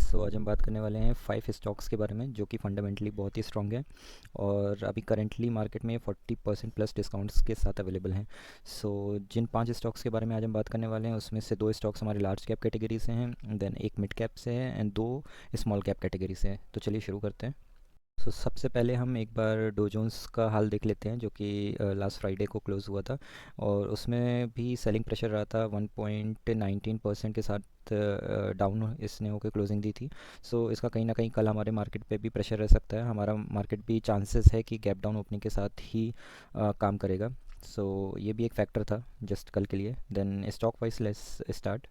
आज हम बात करने वाले हैं 5 स्टॉक्स के बारे में जो कि फंडामेंटली बहुत ही स्ट्रॉन्ग है और अभी करंटली मार्केट में 40% प्लस डिस्काउंट्स के साथ अवेलेबल हैं। जिन 5 स्टॉक्स के बारे में आज हम बात करने वाले हैं उसमें से 2 स्टॉक्स हमारे लार्ज कैप कैटेगरी से हैं, देन एक मिड कैप से है एंड 2 स्मॉल कैप कैटेगरी से हैं। तो चलिए शुरू करते हैं। सबसे पहले हम एक बार डो जोन्स का हाल देख लेते हैं जो कि लास्ट फ्राइडे को क्लोज़ हुआ था और उसमें भी सेलिंग प्रेशर रहा था 1.19% के साथ डाउन इसने होकर क्लोजिंग दी थी। इसका कहीं ना कहीं कल हमारे मार्केट पे भी प्रेशर रह सकता है, हमारा मार्केट भी चांसेस है कि गैप डाउन ओपनिंग के साथ ही काम करेगा। ये भी एक फैक्टर था जस्ट कल के लिए। Then stock wise let's start.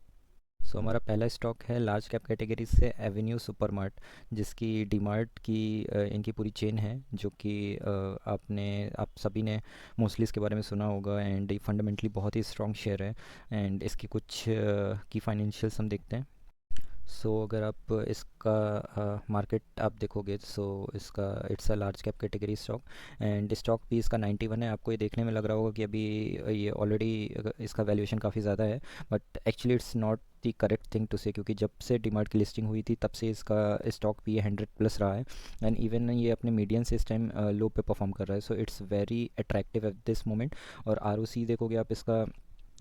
हमारा पहला स्टॉक है लार्ज कैप कैटेगरी से एवेन्यू सुपरमार्ट, जिसकी डीमार्ट की इनकी पूरी चेन है जो कि आप सभी ने मोस्टली इसके बारे में सुना होगा एंड ये फंडामेंटली बहुत ही स्ट्रॉन्ग शेयर है। एंड इसकी कुछ की फाइनेंशियल्स हम देखते हैं। अगर आप इसका मार्केट आप देखोगे इसका it's a large cap category stock and stock भी इसका 91 है। आपको ये देखने में लग रहा होगा कि अभी ये ऑलरेडी इसका वैल्यूएशन काफ़ी ज़्यादा है, but actually it's not the correct thing to say, क्योंकि जब से डीमार्ट की लिस्टिंग हुई थी तब से इसका स्टॉक भी 100 प्लस रहा है एंड इवन ये अपने मीडियन से इस टाइम लो पे परफॉर्म कर रहा है। It's very attractive eight this moment. और आरओसी देखोगे आप इसका,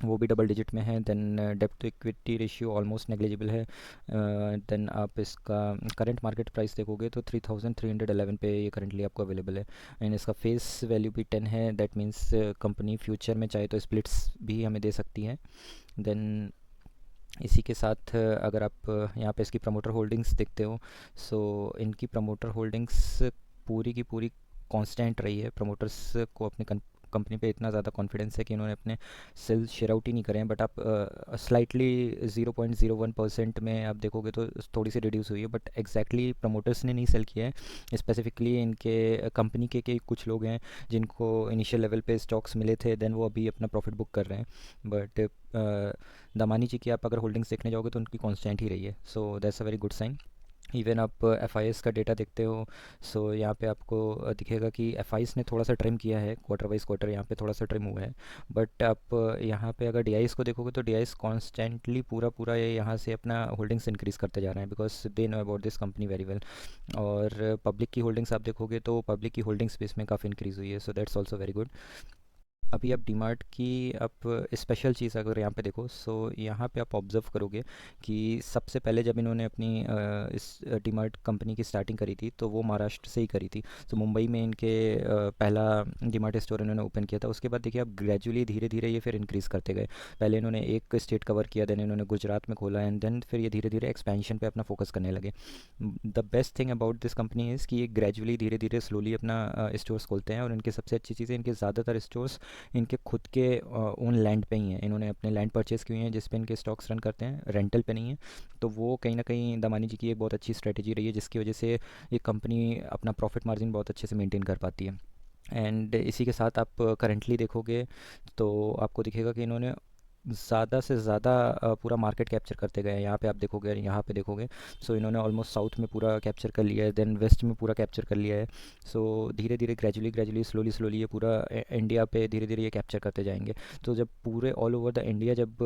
वो भी डबल डिजिट में है। देन डेब्ट to equity ratio almost negligible है। देन आप इसका करंट मार्केट प्राइस देखोगे तो 3311 पे ये करंटली आपको अवेलेबल है एंड इसका फेस वैल्यू भी 10 है। दैट मीन्स कंपनी फ्यूचर में चाहे तो स्प्लिट्स भी हमें दे सकती है। देन इसी के साथ अगर आप यहाँ पे इसकी प्रमोटर होल्डिंग्स देखते हो, इनकी प्रमोटर होल्डिंग्स पूरी की पूरी कांस्टेंट रही है। प्रमोटर्स को अपनी कंपनी पे इतना ज़्यादा कॉन्फिडेंस है कि इन्होंने अपने सेल शेयर आउट ही नहीं करे हैं, बट आप स्लाइटली 0.01% में आप देखोगे तो थोड़ी सी रिड्यूस हुई है, बट एग्जैक्टली प्रमोटर्स ने नहीं सेल किया है। स्पेसिफिकली इनके कंपनी के कुछ लोग हैं जिनको इनिशियल लेवल पे स्टॉक्स मिले थे, देन वो अभी अपना प्रॉफिट बुक कर रहे हैं। बट दामानी जी की आप अगर होल्डिंग्स देखने जाओगे तो उनकी कांस्टेंट ही रही है, that's a very good sign. Even आप एफ का डेटा देखते हो, यहाँ पे आपको दिखेगा कि एफ ने थोड़ा सा ट्रिम किया है, क्वार्टर वाइज क्वार्टर यहाँ पे थोड़ा सा ट्रिम हुआ है। बट आप यहाँ पे अगर डी को देखोगे तो डी कॉन्स्टेंटली पूरा पूरा ये यहाँ से अपना होल्डिंग्स इंक्रीज़ करते जा रहे हैं, because they know about this company very well. और पब्लिक की होल्डिंग्स आप देखोगे तो पब्लिक की होल्डिंग्स भी इसमें काफ़ी इंक्रीज़ हुई है, दैट्स ऑल्सो वेरी गुड। अभी आप डीमार्ट की आप स्पेशल चीज़ अगर यहाँ पे देखो, यहाँ पे आप ऑब्ज़र्व करोगे कि सबसे पहले जब इन्होंने अपनी इस डीमार्ट कंपनी की स्टार्टिंग करी थी तो वो महाराष्ट्र से ही करी थी। मुंबई में इनके पहला डीमार्ट स्टोर इन्होंने ओपन किया था। उसके बाद देखिए आप ग्रेजुअली धीरे धीरे ये फिर इंक्रीज़ करते गए। पहले इन्होंने एक स्टेट कवर किया, देन इन्होंने गुजरात में खोला एंड देन फिर ये धीरे धीरे एक्सपेंशन पे अपना फोकस करने लगे। The best thing about this company is कि ये ग्रेजुअली धीरे धीरे स्लोली अपना स्टोर्स खोलते हैं और इनकी सबसे अच्छी चीज़ है इनके ज़्यादातर स्टोर्स इनके खुद के ओन लैंड पे ही हैं। इन्होंने अपने लैंड परचेज़ की हुई हैं जिस पे इनके स्टॉक्स रन करते हैं, रेंटल पे नहीं है। तो वो कहीं ना कहीं दामानी जी की एक बहुत अच्छी स्ट्रेटजी रही है जिसकी वजह से ये कंपनी अपना प्रॉफिट मार्जिन बहुत अच्छे से मेंटेन कर पाती है। एंड इसी के साथ आप करेंटली देखोगे तो आपको दिखेगा कि इन्होंने ज़्यादा से ज़्यादा पूरा मार्केट कैप्चर करते गए हैं। यहाँ पे आप देखोगे, यहाँ पे देखोगे, इन्होंने ऑलमोस्ट साउथ में पूरा कैप्चर कर लिया है, देन वेस्ट में पूरा कैप्चर कर लिया है। धीरे धीरे ग्रेजुअली ग्रेजुअली स्लोली स्लोली ये पूरा इंडिया पे धीरे धीरे ये कैप्चर करते जाएंगे। जब पूरे ऑल ओवर द इंडिया जब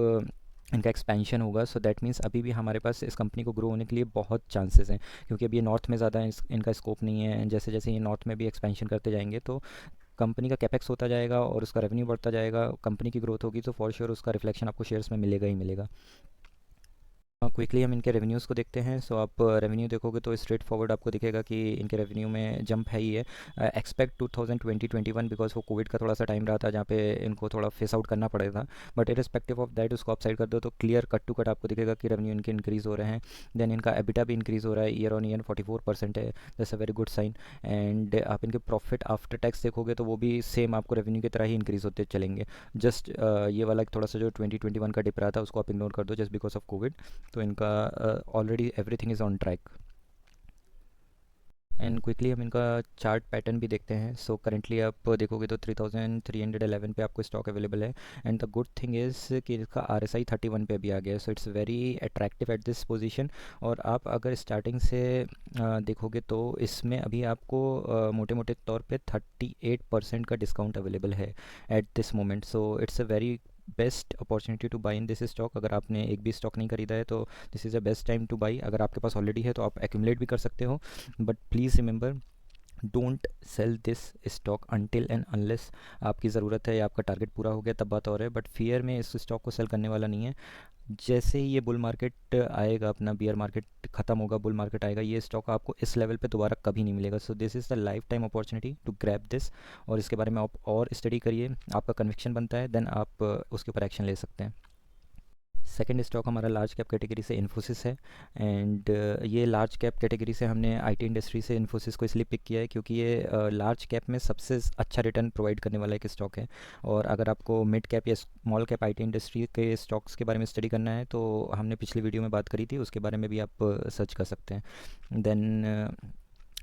इनका एक्सपेंशन होगा, दैट मीन्स अभी भी हमारे पास इस कंपनी को ग्रो होने के लिए बहुत चांसेस हैं, क्योंकि अभी ये नॉर्थ में ज़्यादा इनका स्कोप नहीं है। जैसे जैसे ये नॉर्थ में भी एक्सपेंशन करते जाएंगे तो कंपनी का कैपेक्स होता जाएगा और उसका रेवेन्यू बढ़ता जाएगा, कंपनी की ग्रोथ होगी तो फॉर श्योर उसका रिफ्लेक्शन आपको शेयर्स में मिलेगा ही मिलेगा। क्विकली हम इनके रेवेन्यूज़ को देखते हैं। आप रेवेन्यू देखोगे तो स्ट्रेट फॉरवर्ड आपको दिखेगा कि इनके रेवेन्यू में जंप है ही है। एक्सपेक्ट 2020-21 बिकॉज वो कोविड का थोड़ा सा टाइम रहा था जहाँ पे इनको थोड़ा फेस आउट करना पड़ेगा, बट इरिस्पेक्टिव ऑफ दैट उसको अपसाइड कर दो तो क्लियर कट टू कट आपको दिखेगा कि रेवेन्यू इनके इंक्रीज़ हो रहे हैं। देन इनका एबिटा भी इंक्रीज़ हो रहा है, ईयर ऑन ईयर 44% है, that's a very good sign. And आप इनके प्रॉफिट आफ्टर टैक्स देखोगे तो वो भी सेम आपको रेवेन्यू की तरह ही इंक्रीज़ होते चलेंगे। जस्ट ये वाला थोड़ा सा जो 2021 का डिप रहा था उसको आप इग्नोर कर दो जस्ट बिकॉज ऑफ कोविड। तो इनका already everything is on track. And quickly हम इनका चार्ट पैटर्न भी देखते हैं। करेंटली आप देखोगे तो 3311 पे आपको स्टॉक अवेलेबल है and the good thing is कि इसका RSI 31 पे भी आ गया है, it's very attractive at this position. और आप अगर स्टार्टिंग से देखोगे तो इसमें अभी आपको मोटे मोटे तौर पे 38% का डिस्काउंट अवेलेबल है eight this moment. It's a very best opportunity two by in this stock. अगर आपने एक भी स्टॉक नहीं खरीदा है तो this is the best time two by. अगर आपके पास ऑलरेडी है तो आप एक्यूमुलेट भी कर सकते हो, but please remember, don't sell this stock until and unless आपकी ज़रूरत है या आपका टारगेट पूरा हो गया, तब बात और है। बट फियर में इस स्टॉक को सेल करने वाला नहीं है। जैसे ही ये बुल मार्केट आएगा, अपना बियर मार्केट ख़त्म होगा, बुल मार्केट आएगा, ये स्टॉक आपको इस लेवल पे दोबारा कभी नहीं मिलेगा। So this is the lifetime opportunity to grab this. और इसके बारे में आप और स्टडी करिए, आपका कन्विक्शन बनता है, देन आप उसके ऊपर एक्शन ले सकते हैं। सेकंड स्टॉक हमारा लार्ज कैप कैटेगरी से इन्फोसिस है। एंड ये लार्ज कैप कैटेगरी से हमने आईटी इंडस्ट्री से इन्फोसिस को इसलिए पिक किया है क्योंकि ये लार्ज कैप में सबसे अच्छा रिटर्न प्रोवाइड करने वाला एक स्टॉक है। और अगर आपको मिड कैप या स्मॉल कैप आईटी इंडस्ट्री के स्टॉक्स के बारे में स्टडी करना है तो हमने पिछली वीडियो में बात करी थी, उसके बारे में भी आप सर्च कर सकते हैं। देन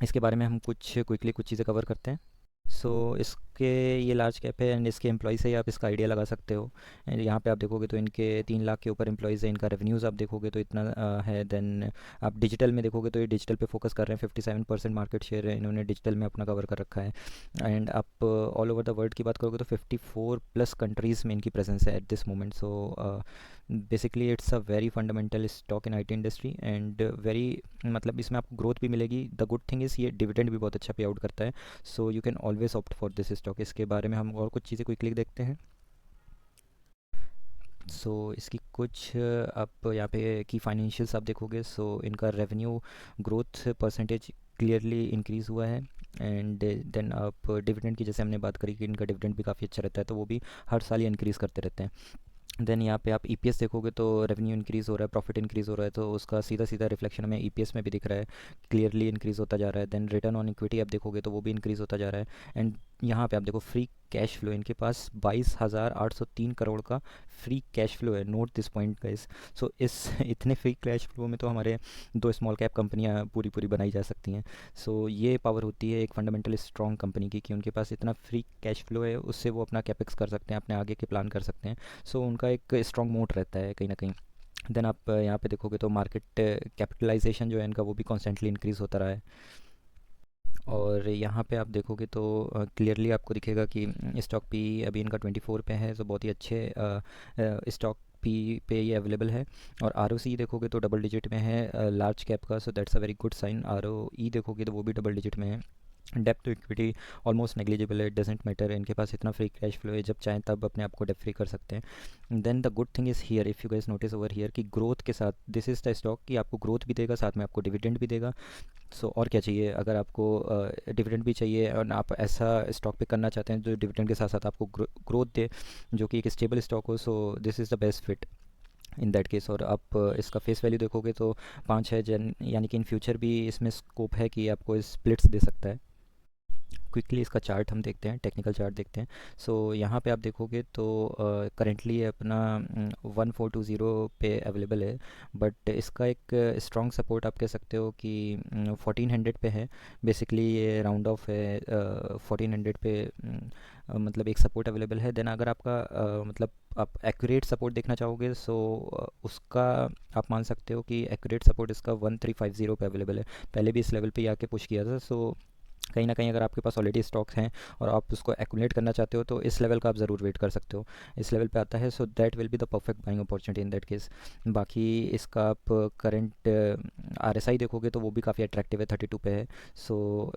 इसके बारे में हम कुछ क्विकली कुछ चीज़ें कवर करते हैं। सो इसके ये लार्ज कैप है एंड इसके एम्प्लॉय से ही आप इसका आइडिया लगा सकते हो। एंड यहाँ पे आप देखोगे तो इनके 3 लाख के ऊपर एम्प्लॉयज़ हैं, इनका रेवेन्यूज़ आप देखोगे तो इतना है। देन आप डिजिटल में देखोगे तो ये डिजिटल पे फोकस कर रहे हैं, 57% मार्केट शेयर है इन्होंने डिजिटल में अपना कवर कर रखा है। एंड आप ऑल ओवर द वर्ल्ड की बात करोगे तो 54 प्लस कंट्रीज़ में इनकी प्रेजेंस है eight this moment. So basically it's a very fundamental stock in IT industry and very, मतलब इसमें आपको ग्रोथ भी मिलेगी। द गुड थिंग इज़ ये डिविडेंड भी बहुत अच्छा पे आउट करता है। So you can always opt for this stock. इसके बारे में हम और कुछ चीज़ें क्विकली देखते हैं। इसकी कुछ आप यहाँ पे की फाइनेंशियल्स आप देखोगे, इनका revenue growth percentage clearly increase हुआ है। एंड देन आप डिविडेंड की, जैसे हमने बात करी कि इनका डिविडेंड भी काफ़ी अच्छा रहता है, तो वो भी हर साल ही इंक्रीज़ करते रहते हैं। देन यहाँ पे आप ईपीएस देखोगे तो रेवेन्यू इंक्रीज़ हो रहा है, प्रॉफिट इंक्रीज़ हो रहा है, तो उसका सीधा सीधा रिफ्लेक्शन हमें ईपीएस में भी दिख रहा है, क्लियरली इंक्रीज़ होता जा रहा है। देन रिटर्न ऑन इक्विटी आप देखोगे तो वो भी इंक्रीज़ होता जा रहा है। एंड यहाँ पे आप देखो फ्री कैश फ्लो, इनके पास 22,803 करोड़ का फ्री कैश फ्लो है। Note this point guys. इस इतने फ्री कैश फ्लो में तो हमारे 2 स्मॉल कैप कंपनियाँ पूरी पूरी बनाई जा सकती हैं। ये पावर होती है एक फंडामेंटल स्ट्रॉन्ग कंपनी की कि उनके पास इतना फ्री कैश फ्लो है, उससे वो अपना कैपेक्स कर सकते हैं, अपने आगे के प्लान कर सकते हैं। उनका एक स्ट्रॉन्ग मोट रहता है कहीं ना कहीं। देन आप यहाँ पे देखोगे तो मार्केट कैपिटलाइजेशन जो है इनका वो भी कॉन्स्टेंटली इंक्रीज़ होता रहा है। और यहाँ पे आप देखोगे तो क्लियरली आपको दिखेगा कि स्टॉक पी अभी इनका 24 पे है, बहुत ही अच्छे स्टॉक पी पे ये अवेलेबल है। और आर देखोगे तो डबल डिजिट में है लार्ज कैप का, that's a very good sign. देखोगे तो वो भी डबल डिजिट में है। डेप्थ टू इक्विटी ऑलमोस्ट नेग्लिजिबल है, इट डजेंट मैटर, इनके पास इतना फ्री कैश फ्लो है, जब चाहें तब अपने आप को डेप्ट फ्री कर सकते हैं। Then the good thing is here, if you guys notice over here, कि ग्रोथ के साथ दिस इज़ द स्टॉक कि आपको ग्रोथ भी देगा, साथ में आपको डिविडेंड भी देगा। और क्या चाहिए, अगर आपको डिविडेंड भी चाहिए और आप ऐसा स्टॉक पिक करना चाहते हैं जो डिविडेंड के साथ साथ आपको ग्रोथ दे, जो कि एक स्टेबल स्टॉक हो, this is the best fit in that case. और आप इसका फेस वैल्यू देखोगे तो 5 है, यानी कि इन फ्यूचर भी इसमें स्कोप है कि आपको स्प्लिट्स दे सकता है। क्विकली इसका चार्ट हम देखते हैं, टेक्निकल चार्ट देखते हैं। यहाँ पे आप देखोगे तो करेंटली ये अपना 1420 पे अवेलेबल है, बट इसका एक स्ट्रॉन्ग सपोर्ट आप कह सकते हो कि 1400 पे है। बेसिकली ये राउंड ऑफ है 1400 पे, मतलब एक सपोर्ट अवेलेबल है। देन अगर आपका मतलब आप एक्यूरेट सपोर्ट देखना चाहोगे, उसका आप मान सकते हो कि एक्यूरेट सपोर्ट इसका 1350 पे अवेलेबल है। पहले भी इस लेवल पे आके पुश किया था। कहीं ना कहीं अगर आपके पास ऑलरेडी स्टॉक्स हैं और आप उसको एक्यूमुलेट करना चाहते हो तो इस लेवल का आप ज़रूर वेट कर सकते हो। इस लेवल पे आता है, that will be the perfect buying opportunity in that case. बाकी इसका आप करंट आरएसआई देखोगे तो वो भी काफ़ी अट्रैक्टिव है, 32 पे है।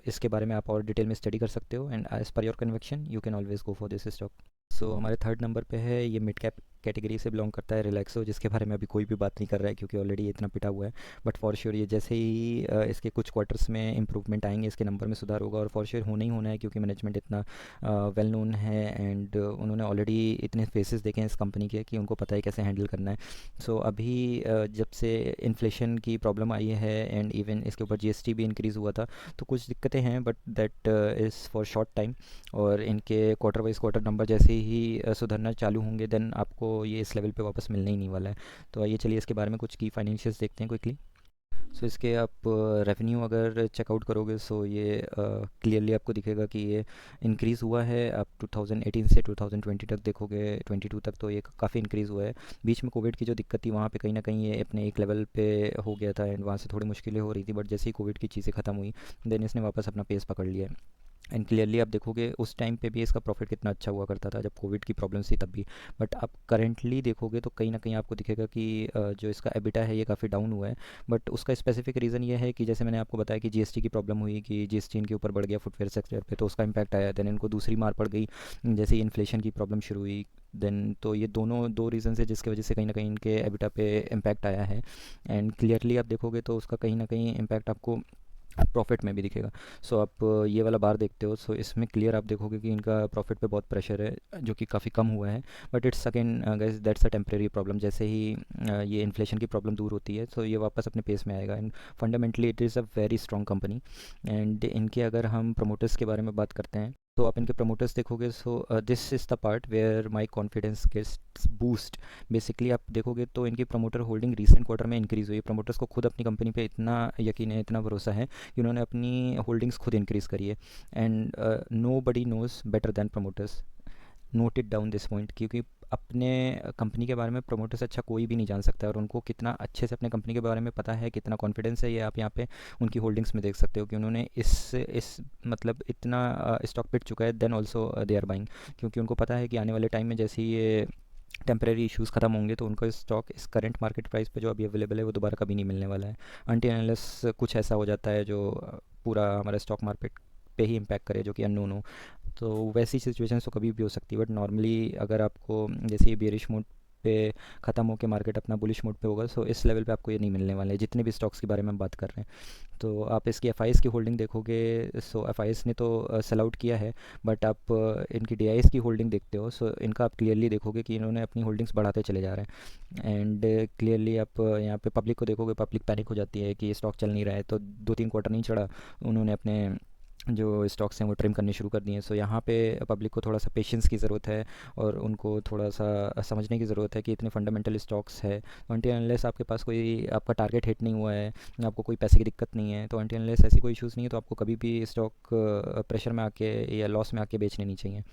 इसके बारे में आप और डिटेल में स्टडी कर सकते हो and as per your conviction you can always go for this stock. हमारे थर्ड नंबर पे है, ये मिड कैप कैटेगरी से बिलोंग करता है, रिलैक्सो, जिसके बारे में अभी कोई भी बात नहीं कर रहा है क्योंकि ऑलरेडी इतना पिटा हुआ है। बट फॉर श्योर ये जैसे ही इसके कुछ क्वार्टर्स में इंप्रूवमेंट आएंगे, इसके नंबर में सुधार होगा, और फॉर श्योर होना ही होना है क्योंकि मैनेजमेंट इतना वेल नोन है एंड उन्होंने ऑलरेडी इतने फेसेस देखे हैं इस कंपनी के कि उनको पता है कैसे हैंडल करना है। अभी जब से इन्फ्लेशन की प्रॉब्लम आई है एंड इवन इसके ऊपर जीएसटी भी इंक्रीज़ हुआ था, तो कुछ दिक्कतें हैं, but that is for short time. और इनके क्वार्टर वाइज क्वार्टर नंबर जैसे ही सुधरना चालू होंगे, देन आपको ये इस लेवल पे वापस मिलने ही नहीं वाला है। तो आइए चलिए इसके बारे में कुछ की फाइनेंशियल्स देखते हैं क्विकली। इसके आप रेवेन्यू अगर चेकआउट करोगे, ये क्लियरली आपको दिखेगा कि ये इंक्रीज़ हुआ है। आप 2018 से 2020 तक देखोगे, 22 तक, तो ये काफ़ी इंक्रीज़ हुआ है। बीच में कोविड की जो दिक्कत थी वहाँ पे कहीं ना कहीं ये अपने एक लेवल पे हो गया था एंड वहाँ से थोड़ी मुश्किलें हो रही थी, बट जैसे ही कोविड की चीज़ें ख़त्म हुई, देन इसने वापस अपना पेस पकड़ लिया है। एंड क्लियरली आप देखोगे उस टाइम पे भी इसका प्रॉफिट कितना अच्छा हुआ करता था जब कोविड की प्रॉब्लम थी तब भी। बट आप करेंटली देखोगे तो कहीं ना कहीं आपको दिखेगा कि जो इसका एबिटा है ये काफ़ी डाउन हुआ है। बट उसका स्पेसिफिक रीज़न ये है कि जैसे मैंने आपको बताया कि जीएसटी की प्रॉब्लम हुई, कि जीएसटी इनके ऊपर बढ़ गया फुटवेयर सेक्टर पे, तो उसका इम्पैक्ट आया। देन इनको दूसरी मार पड़ गई जैसे ही इन्फ्लेशन की प्रॉब्लम शुरू हुई। देन तो ये दोनों दो रीज़न है जिसकी वजह से कहीं ना कहीं इनके एबिटा पे इम्पैक्ट आया है। एंड क्लियरली आप देखोगे तो उसका कहीं ना कहीं इम्पैक्ट आपको प्रॉफिट में भी दिखेगा। सो आप ये वाला बार देखते हो, सो इसमें क्लियर आप देखोगे कि इनका प्रॉफिट पे बहुत प्रेशर है जो कि काफ़ी कम हुआ है। But it's again guys that's a temporary problem. जैसे ही ये इन्फ्लेशन की प्रॉब्लम दूर होती है तो ये वापस अपने पेस में आएगा। And fundamentally it is a very strong company. And इनके अगर हम प्रमोटर्स के बारे में बात करते हैं तो आप इनके प्रमोटर्स देखोगे, so this is the part where my confidence gets boost. Basically आप देखोगे तो इनकी प्रमोटर होल्डिंग रिसेंट क्वार्टर में इंक्रीज़ हुई है। प्रमोटर्स को खुद अपनी कंपनी पे इतना यकीन है, इतना भरोसा है कि उन्होंने अपनी होल्डिंग्स खुद इंक्रीज़ करी है। And nobody knows better than promoters, note it down this point, क्योंकि अपने कंपनी के बारे में प्रमोटर से अच्छा कोई भी नहीं जान सकता है। और उनको कितना अच्छे से अपने कंपनी के बारे में पता है, कितना कॉन्फिडेंस है, ये आप यहाँ पे उनकी होल्डिंग्स में देख सकते हो कि उन्होंने इस मतलब इतना स्टॉक पिट चुका है। Then also they are buying, क्योंकि उनको पता है कि आने वाले टाइम में जैसे ही ये टेम्परेरी इश्यूज़ ख़त्म होंगे तो उनका स्टॉक इस करंट मार्केट प्राइस पे जो अभी अवेलेबल है वो दोबारा कभी नहीं मिलने वाला है, अनटिल अनलेस कुछ ऐसा हो जाता है जो पूरा हमारे स्टॉक मार्केट पे ही इम्पैक्ट करे, जो कि अननोन हो। तो वैसी सिचुएशंस तो कभी भी हो सकती है। बट नॉर्मली अगर आपको जैसे ये बेरिश मोड पे ख़त्म होकर मार्केट अपना बुलिश मोड पे होगा, सो इस लेवल पे आपको ये नहीं मिलने वाले जितने भी स्टॉक्स के बारे में हम बात कर रहे हैं। तो आप इसकी एफ की होल्डिंग देखोगे, सो एफ ने तो सेल आउट किया है। बट आप इनकी डी की होल्डिंग देखते हो, सो इनका आप क्लियरली देखोगे कि इन्होंने अपनी होल्डिंग्स बढ़ाते चले जा रहे हैं। एंड क्लियरली आप यहाँ पे पब्लिक को देखोगे, पब्लिक पैनिक हो जाती है कि स्टॉक चल नहीं रहा है, तो 2-3 क्वार्टर नहीं चढ़ा, उन्होंने अपने जो स्टॉक्स हैं वो ट्रिम करने शुरू कर दिए हैं। सो यहाँ पे पब्लिक को थोड़ा सा पेशेंस की ज़रूरत है और उनको थोड़ा सा समझने की ज़रूरत है कि इतने फंडामेंटल स्टॉक्स है। तो अनटिल अनलेस आपके पास कोई आपका टारगेट हिट नहीं हुआ है, आपको कोई पैसे की दिक्कत नहीं है, तो अनटिल अनलेस ऐसी कोई इश्यूज़ नहीं है, तो आपको कभी भी स्टॉक प्रेशर में आके या लॉस में आके बेचने नहीं चाहिए।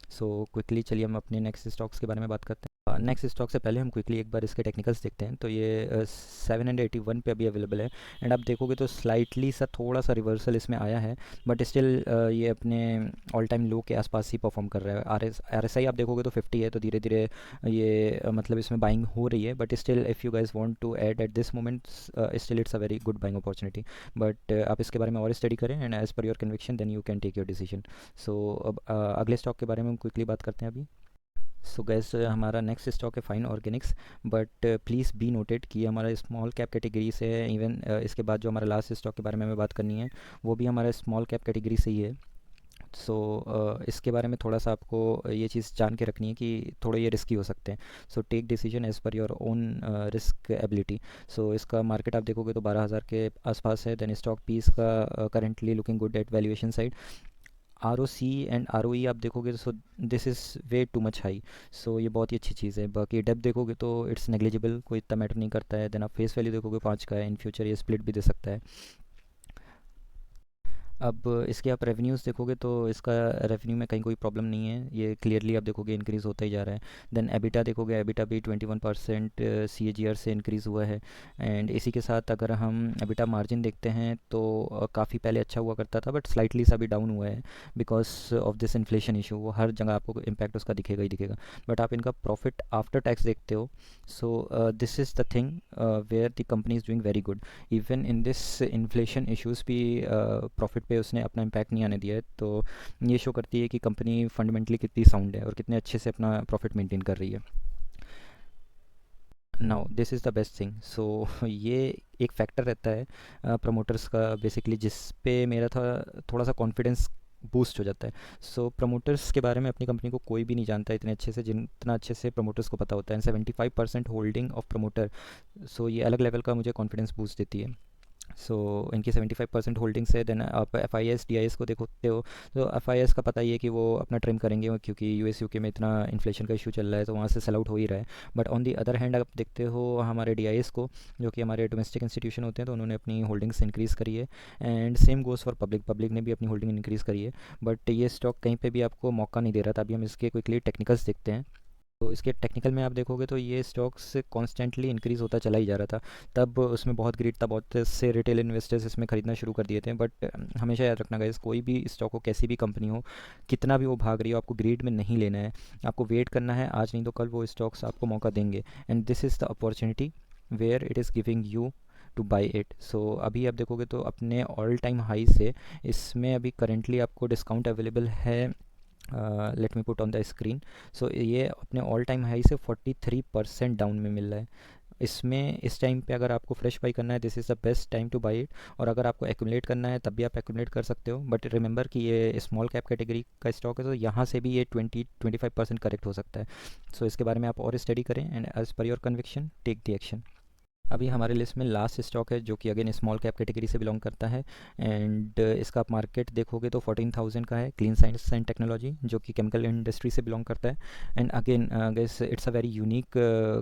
सो क्विकली चलिए हम अपने नेक्स्ट स्टॉक्स के बारे में बात करते हैं। नेक्स्ट स्टॉक से पहले हम क्विकली एक बार इसके टेक्निकल्स देखते हैं। तो ये 781 पे अभी अवेलेबल है। एंड आप देखोगे तो स्लाइटली सा थोड़ा सा रिवर्सल इसमें आया है, बट स्टिल ये अपने ऑल टाइम लो के आसपास ही परफॉर्म कर रहा है। आर एस आई आप देखोगे तो 50 है, तो धीरे धीरे ये मतलब इसमें बाइंग हो रही है। But still if you guys want to add at this moment, still it's a very good buying opportunity. But आप इसके बारे में और स्टडी करें and as per your conviction then you can take your decision. So अब अगले stock के बारे में हम क्विकली बात करते हैं अभी। सो गैस हमारा नेक्स्ट स्टॉक है fine Organics. But please be noted कि हमारा स्मॉल कैप कैटेगरी से है। इवन इसके बाद जो हमारा लास्ट स्टॉक के बारे में हमें बात करनी है वो भी हमारा स्मॉल कैप कैटेगरी से ही है। सो इसके बारे में थोड़ा सा आपको ये चीज़ जान के रखनी है कि थोड़े ये रिस्की हो सकते हैं। So take decision as per your own risk ability. So इसका मार्केट आप देखोगे तो 12,000 के आसपास है। देन स्टॉक पी इसका currently looking good at valuation side. R O C and R O E आप देखोगे तो so this is way too much high. So ये बहुत ही अच्छी चीज़ है। बाकी डेप्थ देखोगे तो इट्स नेग्लिजिबल, कोई इतना मैटर नहीं करता है। देन आप फेस वैल्यू देखोगे 5 का है, इन फ्यूचर ये स्प्लिट भी दे सकता है। अब इसके आप रेवेन्यूज़ देखोगे तो इसका रेवेन्यू में कहीं कोई प्रॉब्लम नहीं है, ये क्लियरली आप देखोगे इंक्रीज़ होता ही जा रहा है। देन एबिटा देखोगे, एबिटा भी 21% CAGR से इंक्रीज़ हुआ है। एंड इसी के साथ अगर हम एबिटा मार्जिन देखते हैं तो काफ़ी पहले अच्छा हुआ करता था, बट स्लाइटली सा भी डाउन हुआ है because of this inflation issue. वो हर जगह आपको इम्पैक्ट उसका दिखेगा ही दिखेगा। बट आप इनका प्रॉफिट आफ्टर टैक्स देखते हो, so this is the thing where the company is doing very good. Even in this inflation issues भी प्रॉफिट पे उसने अपना इम्पैक्ट नहीं आने दिया है। तो ये शो करती है कि कंपनी फंडामेंटली कितनी साउंड है और कितने अच्छे से अपना प्रॉफिट मेंटेन कर रही है। Now this is the best thing. So ये एक फैक्टर रहता है प्रमोटर्स का बेसिकली, जिस पे मेरा था थोड़ा सा कॉन्फिडेंस बूस्ट हो जाता है। सो प्रमोटर्स के बारे में अपनी कंपनी को कोई भी नहीं जानता इतने अच्छे से जितना अच्छे से प्रमोटर्स को पता होता है। 75% होल्डिंग ऑफ प्रमोटर, सो ये अलग लेवल का मुझे कॉन्फिडेंस बूस्ट देती है। सो इनकी 75% होल्डिंग्स है। देन आप F I S D I S को देखते हो तो एफ आई एस का पता ही है कि वो अपना ट्रिम करेंगे, क्योंकि यूएस यूके में इतना इन्फ्लेशन का इशू चल रहा है तो वहाँ से सेल आउट हो ही रहा है। But on the other hand आप देखते हो हमारे डी आई एस को, जो कि हमारे डोमेस्टिक इंस्टीट्यूशन होते हैं, तो उन्होंने अपनी होल्डिंग्स इंक्रीज़ करी है। And same goes for public, public ने भी अपनी होल्डिंग इंक्रीज़ करी है। बट ये स्टॉक कहीं पर भी आपको मौका नहीं दे रहा था। अभी हम इसके क्विकली टेक्निकल्स देखते हैं। तो इसके टेक्निकल में आप देखोगे तो ये स्टॉक्स कॉन्स्टेंटली इंक्रीज़ होता चला ही जा रहा था। तब उसमें बहुत ग्रीड था, बहुत से रिटेल इन्वेस्टर्स इसमें ख़रीदना शुरू कर दिए थे। बट हमेशा याद रखना गाइस, कोई भी स्टॉक हो, कैसी भी कंपनी हो, कितना भी वो भाग रही हो, आपको ग्रीड में नहीं लेना है। आपको वेट करना है, आज नहीं तो कल वो स्टॉक्स आपको मौका देंगे। And this is the opportunity where it is giving you to buy it. So अभी आप देखोगे तो अपने ऑल टाइम हाई से इसमें अभी करेंटली आपको डिस्काउंट अवेलेबल है। Let me put on the screen. So ये अपने ऑल टाइम हाई से 43% डाउन में मिल रहा है। इसमें इस टाइम पे अगर आपको फ्रेश बाई करना है, this is the best time to buy it. और अगर आपको एक्यूमुलेट करना है तब भी आप एक्यूमुलेट कर सकते हो। बट रिमेंबर कि ये स्मॉल कैप कैटेगरी का स्टॉक है, तो यहाँ से भी ये 20-25% करेक्ट हो सकता है। सो इसके बारे में आप और स्टडी करें and as per your conviction take the action. अभी हमारे लिस्ट में लास्ट स्टॉक है जो कि अगेन स्मॉल कैप कैटेगरी से बिलोंग करता है। एंड इसका आप मार्केट देखोगे तो 14,000 का है। क्लीन साइंस एंड टेक्नोलॉजी, जो कि केमिकल इंडस्ट्री से बिलोंग करता है। And again guess it's a very unique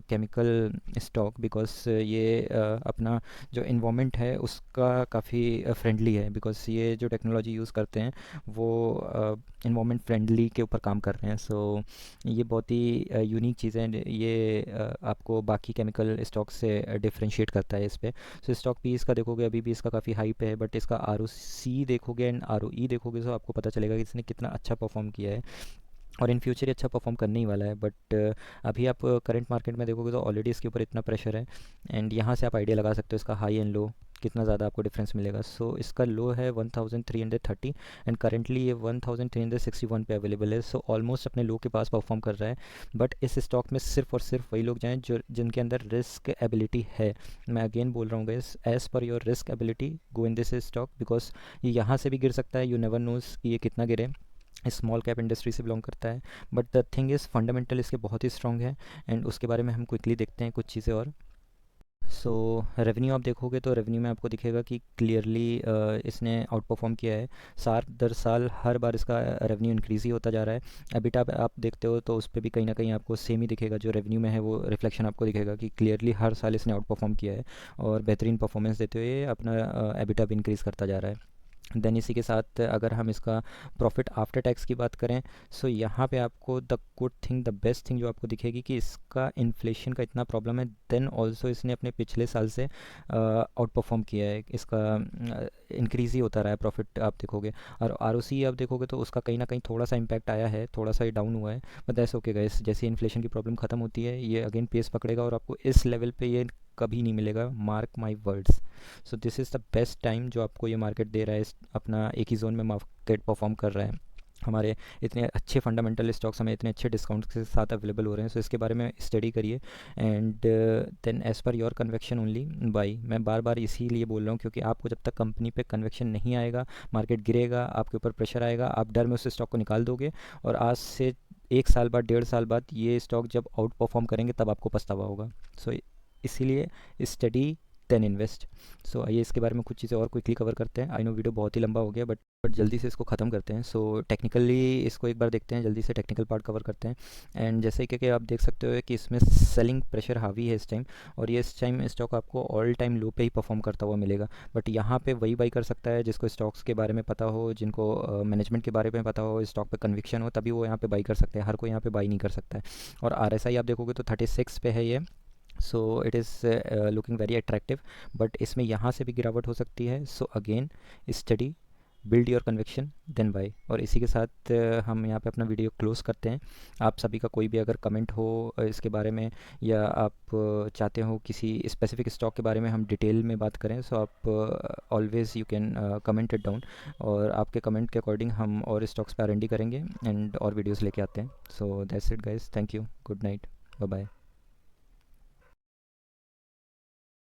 chemical stock, because ये अपना जो इन्वामेंट है उसका काफ़ी फ्रेंडली है, बिकॉज ये जो टेक्नोलॉजी यूज़ करते हैं वो इन्वामेंट फ्रेंडली के ऊपर काम कर रहे हैं। सो ये बहुत ही यूनिक चीज़ है। ये आपको बाकी केमिकल स्टॉक से डिफरेंशिएट करता है इस पे। सो स्टॉक भी इसका देखोगे अभी भी इसका काफ़ी हाई पे है, बट इसका ROC देखोगे एंड ROE देखोगे तो आपको पता चलेगा कि इसने कितना अच्छा परफॉर्म किया है। और इन फ्यूचर ये अच्छा परफॉर्म करने ही वाला है। बट अभी आप करंट मार्केट में देखोगे तो ऑलरेडी इसके ऊपर इतना प्रेशर है। एंड यहाँ से आप आइडिया लगा सकते हो इसका हाई एंड लो कितना ज़्यादा आपको डिफरेंस मिलेगा। सो इसका लो है 1330 एंड करेंटली ये 1361 पे अवेलेबल है। सो ऑलमोस्ट अपने लो के पास परफॉर्म कर रहा है। बट इस स्टॉक में सिर्फ और सिर्फ वही लोग जाएँ जो जिनके अंदर रिस्क एबिलिटी है। मैं अगेन बोल रहा हूँ guys, as per your risk ability go in this stock, because ये यहाँ से भी गिर सकता है। यू नेवर नोज़ कि ये कितना गिरे। स्मॉल कैप इंडस्ट्री से बिलोंग करता है। But the thing is fundamental इसके बहुत ही स्ट्रॉन्ग है। एंड उसके बारे में हम क्विकली देखते हैं कुछ चीज़ें और। सो रेवेन्यू आप देखोगे तो रेवेन्यू में आपको दिखेगा कि क्लियरली इसने आउट परफॉर्म किया है। साल दर साल हर बार इसका रेवेन्यू इंक्रीज़ ही होता जा रहा है। एबिटा आप देखते हो तो उस पर भी कहीं ना कहीं आपको सेम ही दिखेगा, जो रेवेन्यू में है वो रिफ्लेक्शन आपको दिखेगा कि क्लियरली हर साल इसने आउट परफॉर्म किया है और बेहतरीन परफॉर्मेंस देते हुए अपना एबिटा भी इंक्रीज़ करता जा रहा है। देन इसी के साथ अगर हम इसका प्रॉफिट आफ्टर टैक्स की बात करें, सो यहाँ पे आपको the good thing, the best thing जो आपको दिखेगी कि इसका इन्फ्लेशन का इतना प्रॉब्लम है, देन ऑल्सो इसने अपने पिछले साल से आउट परफॉर्म किया है। इसका इंक्रीज़ ही होता रहा है प्रॉफिट आप देखोगे। और ROC आप देखोगे तो उसका कहीं ना कहीं थोड़ा सा इम्पैक्ट आया है, थोड़ा सा ही डाउन हुआ है। बट दैट्स ओके गाइस, जैसे इन्फ्लेशन की प्रॉब्लम ख़त्म होती है ये अगेन पेस पकड़ेगा और आपको इस लेवल पे ये कभी नहीं मिलेगा, mark my words. So this is the best time जो आपको ये मार्केट दे रहा है। अपना एक ही जोन में मार्केट परफॉर्म कर रहा है। हमारे इतने अच्छे फंडामेंटल स्टॉक्स हमें इतने अच्छे डिस्काउंट के साथ अवेलेबल हो रहे हैं। सो इसके बारे में स्टडी करिए and then as per your conviction only buy. मैं बार बार इसीलिए बोल रहा हूँ क्योंकि आपको जब तक कंपनी पे कन्वेक्शन नहीं आएगा, मार्केट गिरेगा, आपके ऊपर प्रेशर आएगा, आप डर में उस स्टॉक को निकाल दोगे और आज से 1 साल बाद, 1.5 साल बाद ये स्टॉक जब आउट परफॉर्म करेंगे तब आपको पछतावा होगा। सो इसीलिए स्टडी देन इन्वेस्ट। सो आइए इसके बारे में कुछ चीज़ें और क्विकली कवर करते हैं। आई नो वीडियो बहुत ही लंबा हो गया, बट जल्दी से इसको ख़त्म करते हैं। सो टेक्निकली इसको एक बार देखते हैं, जल्दी से टेक्निकल पार्ट कवर करते हैं। एंड जैसे कि आप देख सकते हो कि इसमें सेलिंग प्रेशर हावी है इस टाइम, और ये इस टाइम स्टॉक आपको ऑल टाइम लो पे ही परफॉर्म करता हुआ मिलेगा। बट यहाँ पे वही बाई कर सकता है जिसको स्टॉक्स के बारे में पता हो, जिनको मैनेजमेंट के बारे में पता हो, स्टॉक पे कन्विक्शन हो, तभी वो यहाँ पे बाई कर सकते हैं। हर कोई यहाँ पे बाई नहीं कर सकता है। और RSI आप देखोगे तो 36 पे है ये। So it is looking very attractive. But इसमें यहाँ से भी गिरावट हो सकती है। So again study, build your conviction, then buy. और इसी के साथ हम यहाँ पे अपना वीडियो क्लोज करते हैं। आप सभी का कोई भी अगर कमेंट हो इसके बारे में, या आप चाहते हो किसी स्पेसिफिक स्टॉक के बारे में हम डिटेल में बात करें, सो आप always you can comment it down. और आपके कमेंट के अकॉर्डिंग हम और स्टॉक्स पे R&D करेंगे एंड और वीडियोज़ लेके आते हैं। So that's it guys, thank you, good night, bye bye.